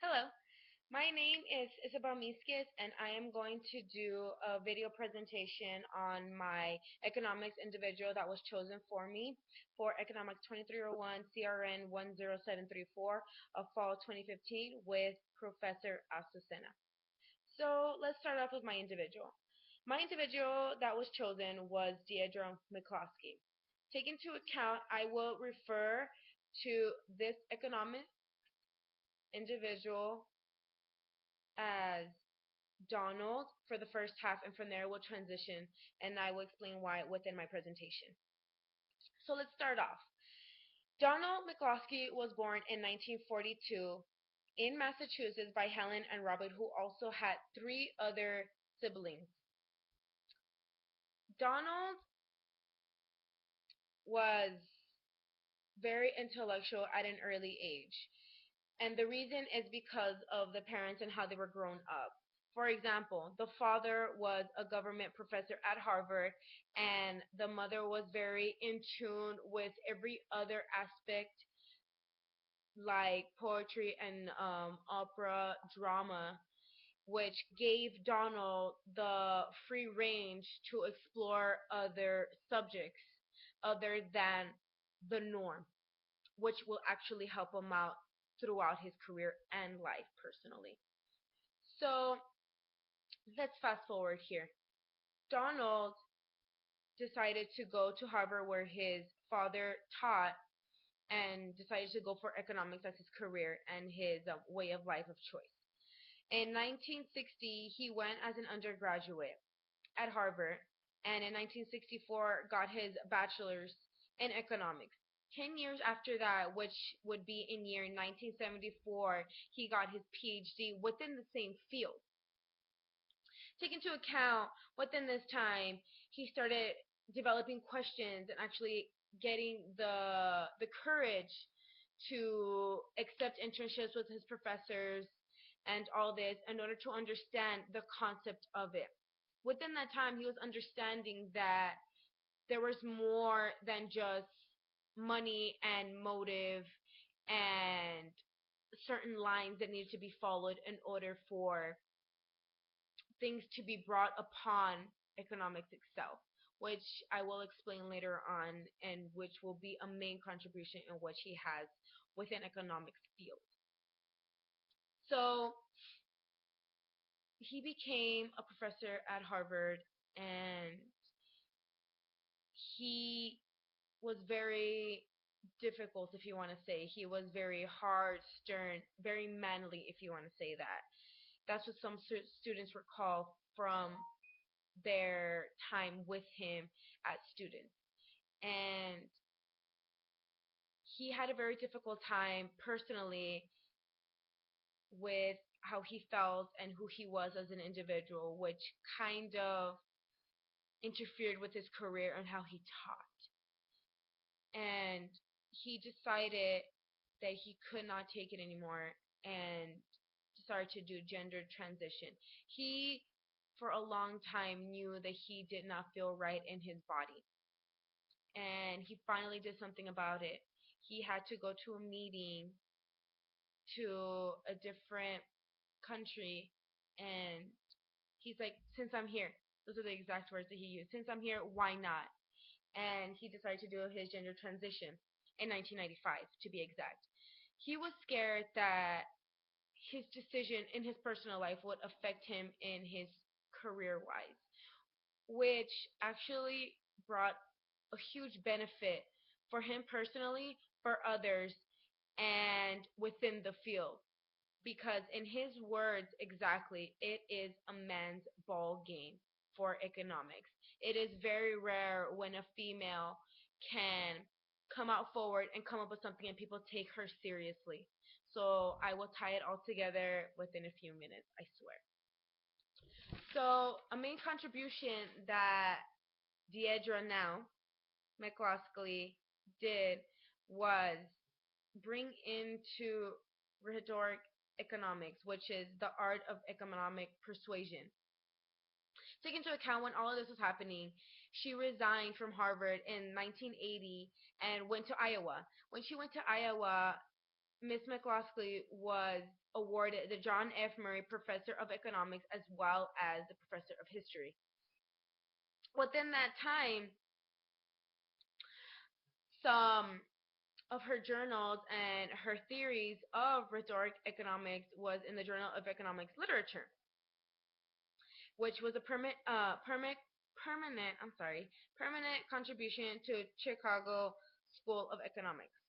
Hello, my name is Isabel Miskis, and I am going to do a video presentation on my economics individual that was chosen for me for Economics 2301 CRN 10734 of fall 2015 with Professor Azucena. So let's start off with my individual. My individual that was chosen was Dierdre McCloskey. Take into account, I will refer to this economic individual as Donald for the first half, and from there we'll transition and I will explain why within my presentation. So let's start off. Donald McCloskey was born in 1942 in Massachusetts by Helen and Robert, who also had three other siblings. Donald was very intellectual at an early age. And the reason is because of the parents and how they were grown up. For example, the father was a government professor at Harvard, and the mother was very in tune with every other aspect, like poetry and opera, drama, which gave Donald the free range to explore other subjects other than the norm, which will actually help him out throughout his career and life personally. So let's fast forward here. Donald decided to go to Harvard where his father taught and decided to go for economics as his career and his way of life of choice. In 1960, he went as an undergraduate at Harvard, and in 1964 got his bachelor's in economics. 10 years after that, which would be in year 1974, he got his PhD within the same field. Take into account within this time, he started developing questions and actually getting the courage to accept internships with his professors and all this in order to understand the concept of it. Within that time, he was understanding that there was more than just money and motive and certain lines that needed to be followed in order for things to be brought upon economics itself, which I will explain later on, and which will be a main contribution in which he has within economics field. So he became a professor at Harvard, and he was very difficult, if you want to say. He was very hard, stern, very manly, if you want to say that. That's what some students recall from their time with him as students. And he had a very difficult time personally with how he felt and who he was as an individual, which kind of interfered with his career and how he taught. And he decided that he could not take it anymore and started to do gender transition. He, for a long time, knew that he did not feel right in his body. And he finally did something about it. He had to go to a meeting to a different country, and he's like, since I'm here, those are the exact words that he used, since I'm here, why not? And he decided to do his gender transition in 1995, to be exact. He was scared that his decision in his personal life would affect him in his career wise, which actually brought a huge benefit for him personally, for others, and within the field. Because in his words exactly, it is a man's ball game for economics. It is very rare when a female can come out forward and come up with something and people take her seriously. So I will tie it all together within a few minutes, I swear. So a main contribution that Dierdre now, McCloskey, did was bring into rhetoric economics, which is the art of economic persuasion. Take into account when all of this was happening, she resigned from Harvard in 1980 and went to Iowa. When she went to Iowa, Miss McCloskey was awarded the John F. Murray Professor of Economics as well as the Professor of History. Within that time, some of her journals and her theories of rhetoric economics was in the Journal of Economics Literature, which was a permanent contribution to Chicago School of Economics.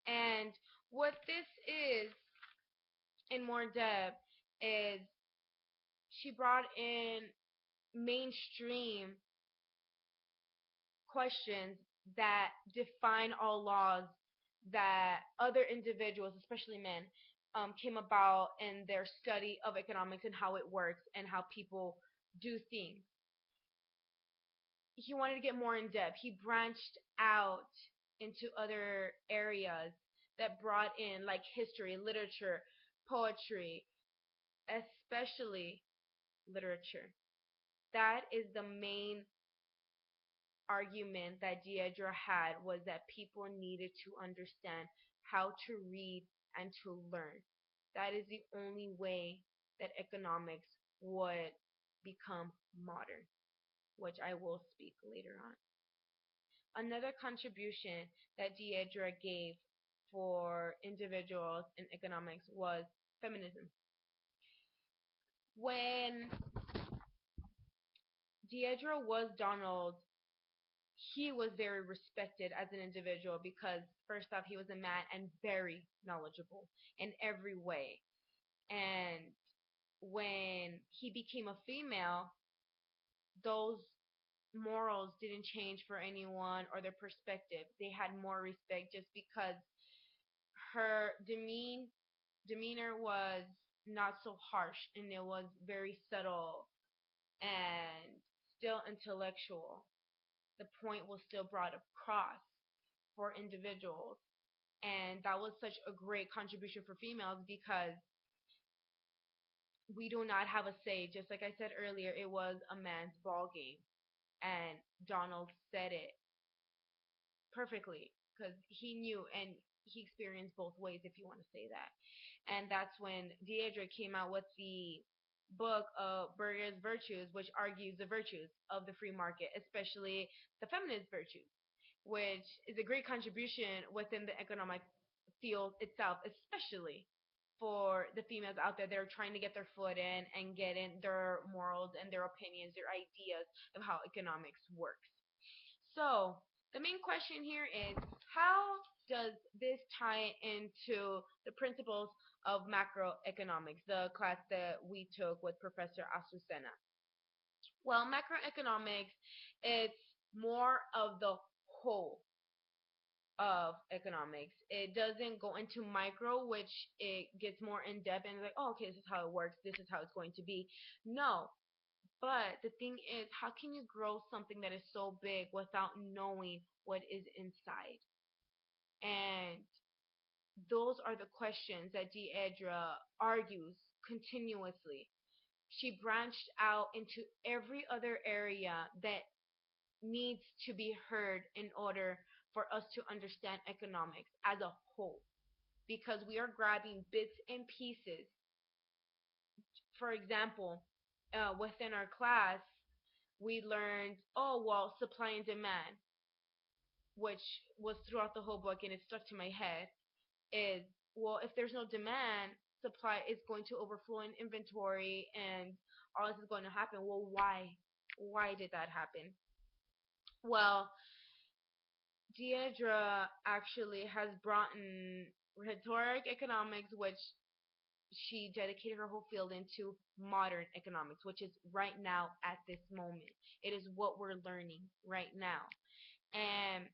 And what this is in more depth is she brought in mainstream questions that define all laws that other individuals, especially men, came about in their study of economics and how it works and how people do things. He wanted to get more in depth. He branched out into other areas that brought in like history, literature, poetry, especially literature. That is the main argument that Dierdre had, was that people needed to understand how to read and to learn. That is the only way that economics would become modern, which I will speak later on. Another contribution that Dierdre gave for individuals in economics was feminism. When Dierdre was Donald, he was very respected as an individual because, first off, he was a man and very knowledgeable in every way. And when he became a female, those morals didn't change for anyone or their perspective. They had more respect just because her demeanor was not so harsh and it was very subtle and still intellectual. The point was still brought across for individuals. And that was such a great contribution for females because we do not have a say. Just like I said earlier, it was a man's ball game. And Donald said it perfectly because he knew and he experienced both ways, if you want to say that. And that's when Dierdre came out with the book of Berger's Virtues, which argues the virtues of the free market, especially the feminist virtues, which is a great contribution within the economic field itself, especially for the females out there that are trying to get their foot in and get in their morals and their opinions, their ideas of how economics works. So the main question here is, how does this tie into the principles of macroeconomics, the class that we took with Professor Azucena? Well, macroeconomics, it's more of the whole of economics. It doesn't go into micro, which it gets more in depth and like, oh, okay, this is how it works. This is how it's going to be. No, but the thing is, how can you grow something that is so big without knowing what is inside? And those are the questions that Dierdre argues continuously. She branched out into every other area that needs to be heard in order for us to understand economics as a whole. Because we are grabbing bits and pieces. For example, within our class, we learned, oh, well, supply and demand, which was throughout the whole book and it stuck to my head, is, well, if there's no demand, supply is going to overflow in inventory and all this is going to happen. Well, why? Why did that happen? Well, Dierdre actually has brought in rhetoric economics, which she dedicated her whole field into modern economics, which is right now at this moment. It is what we're learning right now. And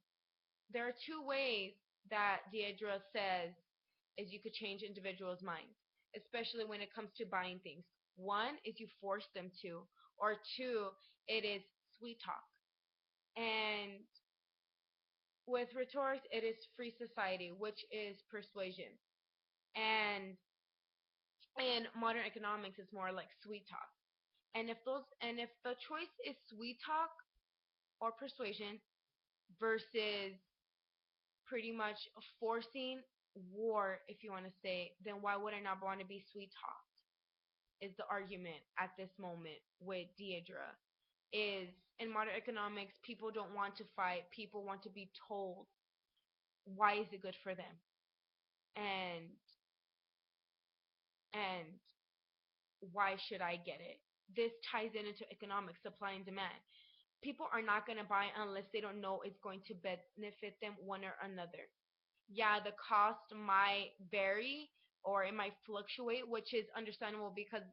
there are two ways that Dierdre says is you could change individuals' minds, especially when it comes to buying things. One is you force them to, or two, it is sweet talk. And with rhetorics, it is free society, which is persuasion. And in modern economics, it's more like sweet talk. And if the choice is sweet talk or persuasion versus pretty much forcing war, if you want to say, then why would I not want to be sweet talked? Is the argument at this moment with Dierdre. Is in modern economics, people don't want to fight. People want to be told why is it good for them, and and why should I get it? This ties in into economics, supply and demand. People are not going to buy unless they don't know it's going to benefit them one or another. Yeah, the cost might vary or it might fluctuate, which is understandable because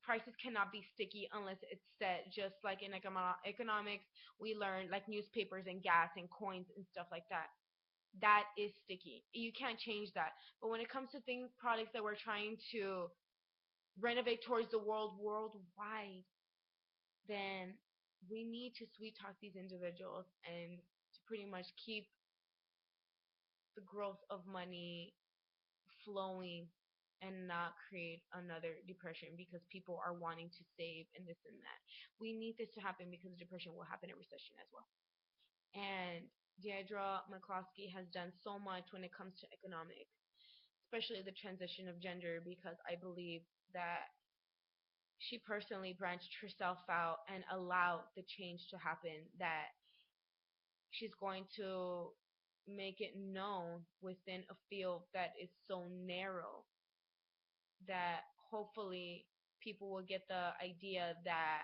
prices cannot be sticky unless it's set. Just like in economics, we learn like newspapers and gas and coins and stuff like that. That is sticky. You can't change that. But when it comes to things, products that we're trying to renovate towards the worldwide, then we need to sweet talk these individuals and to pretty much keep the growth of money flowing and not create another depression because people are wanting to save and this and that. We need this to happen because depression will happen in recession as well. And Dierdre McCloskey has done so much when it comes to economics, especially the transition of gender, because I believe that she personally branched herself out and allowed the change to happen that she's going to make it known within a field that is so narrow that hopefully people will get the idea that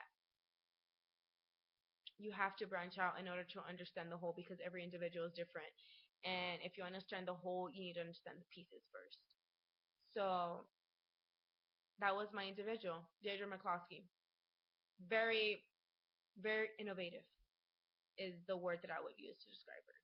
you have to branch out in order to understand the whole because every individual is different. And if you understand the whole, you need to understand the pieces first. So that was my individual, Dierdre McCloskey. Very, very innovative is the word that I would use to describe her.